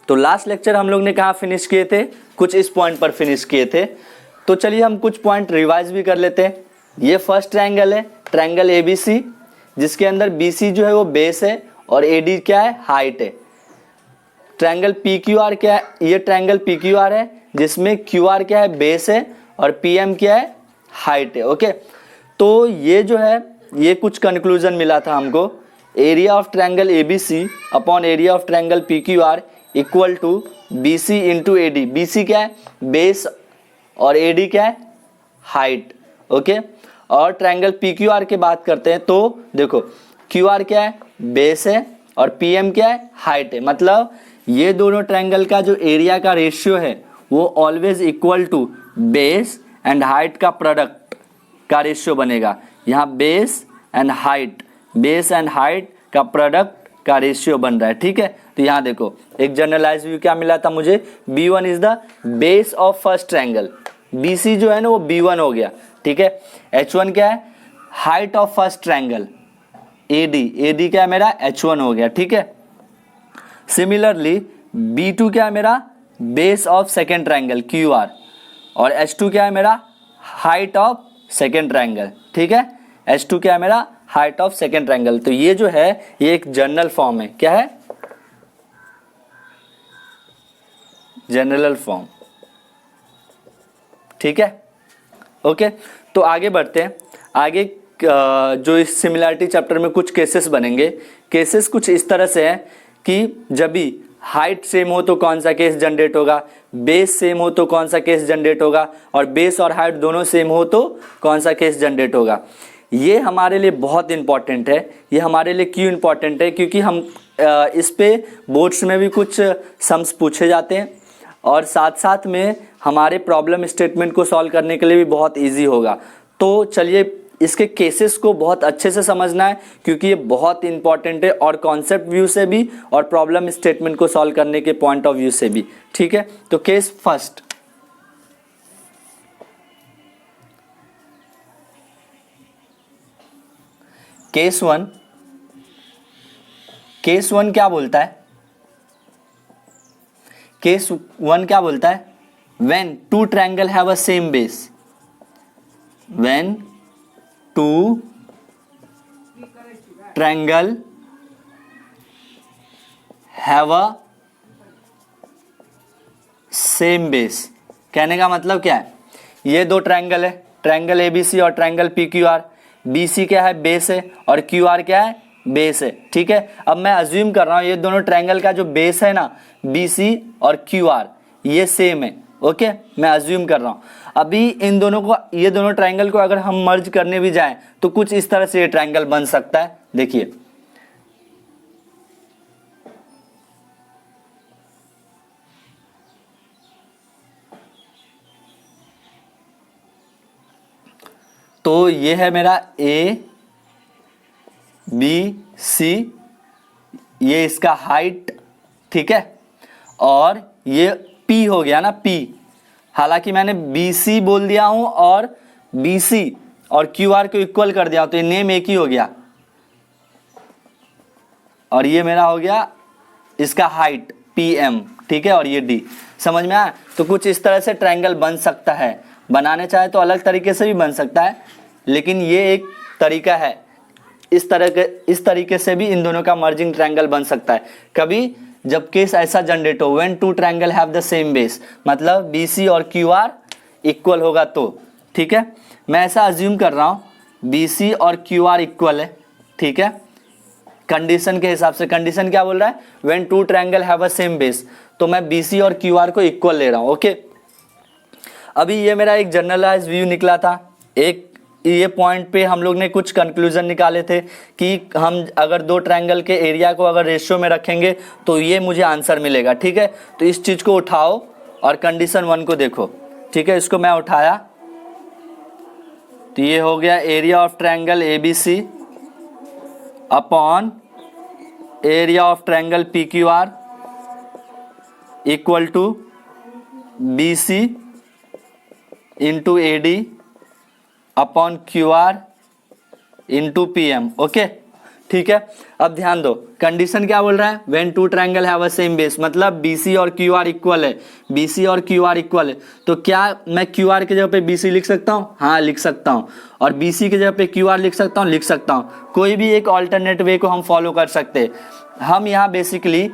तो last lecture हम लोग ने कहाँ फिनिश किए थे, कुछ इस पॉइंट पर फिनिश किए थे। तो चलिए हम कुछ पॉइंट रिवाइज भी कर लेते हैं। ये फर्स्ट ट्रायंगल है, ट्रायंगल ABC, जिसके अंदर BC जो है वो बेस है और AD क्या है, हाइट है। ट्रायंगल PQR क्या है, ये ट्रायंगल PQR है जिसमें QR क्या है, बेस है और PM क्या है, हाइट है। ओके, तो ये जो है ये कुछ कंक्लूजन मिला था हमको। Area of triangle ABC upon area of triangle PQR equal to BC into AD। BC क्या है, बेस और AD क्या है, हाइट। ओके, और ट्रायंगल PQR की बात करते हैं तो देखो QR क्या है, बेस है और PM क्या है, हाइट है। मतलब ये दोनों ट्रायंगल का जो एरिया का रेशियो है वो always equal to base and height का प्रोडक्ट का रेशियो बनेगा। यहाँ बेस एंड हाइट का प्रोडक्ट का रेशियो बन रहा है। ठीक है, तो यहाँ देखो एक जनरलाइज व्यू क्या मिला था मुझे, B1 is the base of first triangle, BC जो है ना वो B1 हो गया। ठीक है, H1 क्या है, height of first triangle, AD क्या है मेरा, H1 हो गया। ठीक है, सिमिलरली B2 क्या है मेरा, base of second triangle QR, और H2 क्या है मेरा, हाइट ऑफ सेकेंड ट्रायंगल। ठीक है, H2 क्या है मेरा, हाइट ऑफ सेकेंड ट्रायंगल। तो ये जो है ये एक जनरल फॉर्म है, क्या है, जनरल फॉर्म। ठीक है, ओके, तो आगे बढ़ते हैं। आगे जो इस सिमिलरिटी चैप्टर में कुछ केसेस बनेंगे। केसेस कुछ इस तरह से है कि जब भी हाइट सेम हो तो कौन सा केस जनरेट होगा, बेस सेम हो तो कौन सा केस जनरेट होगा, और बेस और हाइट दोनों सेम हो तो कौन सा केस जनरेट होगा। ये हमारे लिए बहुत इंपॉर्टेंट है। ये हमारे लिए क्यों इंपॉर्टेंट है, क्योंकि हम इस पे बोर्ड्स में भी कुछ सम्स पूछे जाते हैं और साथ साथ में हमारे प्रॉब्लम स्टेटमेंट को सॉल्व करने के लिए भी बहुत इजी होगा। तो चलिए इसके केसेस को बहुत अच्छे से समझना है क्योंकि ये बहुत इंपॉर्टेंट है, और कॉन्सेप्ट व्यू से भी और प्रॉब्लम स्टेटमेंट को सॉल्व करने के पॉइंट ऑफ व्यू से भी। ठीक है, तो केस फर्स्ट, केस वन क्या बोलता है, केस वन क्या बोलता है, when two triangle have a same base, when two triangle have a same base. कहने का मतलब क्या है, ये दो ट्रायंगल है, ट्रायंगल ABC और ट्रायंगल PQR। BC क्या है, बेस है, और QR क्या है, बेस है। ठीक है, अब मैं अज्यूम कर रहा हूं ये दोनों ट्रायंगल का जो बेस है ना, BC और QR, ये सेम है। ओके, मैं अज्यूम कर रहा हूं। अभी इन दोनों को, ये दोनों ट्रायंगल को अगर हम मर्ज करने भी जाएं तो कुछ इस तरह से ये ट्रायंगल बन सकता है। देखिए तो ये है मेरा ABC, ये इसका हाइट। ठीक है, और ये P हो गया ना, P। हालांकि मैंने BC बोल दिया हूं और BC और QR को इक्वल कर दिया, तो ये नेम एक ही हो गया, और ये मेरा हो गया इसका हाइट PM। ठीक है, और ये D। समझ में आया? तो कुछ इस तरह से ट्रायंगल बन सकता है। बनाने चाहे तो अलग तरीके से भी बन सकता है, लेकिन ये एक तरीका है। इस तरीके से भी इन दोनों का मर्जिंग ट्रायंगल बन सकता है। कभी जब केस ऐसा जनरेट हो, when two triangle have the same base, मतलब BC और QR इक्वल होगा तो। ठीक है, मैं ऐसा अज्यूम कर रहा हूं BC और QR इक्वल है। ठीक है, कंडीशन के हिसाब से, कंडीशन क्या बोल रहा है, when two triangle have a same base, तो मैं BC और QR को इक्वल ले रहा हूं। ओके, अभी ये मेरा एक जनरलाइज व्यू निकला था। एक ये पॉइंट पे हम लोग ने कुछ कंक्लूजन निकाले थे कि हम अगर दो ट्रायंगल के एरिया को अगर रेशियो में रखेंगे तो ये मुझे आंसर मिलेगा। ठीक है, तो इस चीज को उठाओ और कंडीशन 1 को देखो। ठीक है, इसको मैं उठाया तो ये हो गया area of triangle ABC upon area of triangle PQR equal to BC into AD upon QR into PM। Okay, ठीक है। अब ध्यान दो, कंडीशन क्या बोल रहा है, when two triangle have a same base, मतलब BC और QR इक्वल है, BC और QR इक्वल है, तो क्या मैं QR की जगह पे BC लिख सकता हूँ? हाँ लिख सकता हूँ। और BC की जगह पे QR लिख सकता हूँ? लिख सकता हूँ। कोई भी एक ऑल्टरनेट वे को हम फॉलो कर सकते हैं। हम यहाँ बेसिकली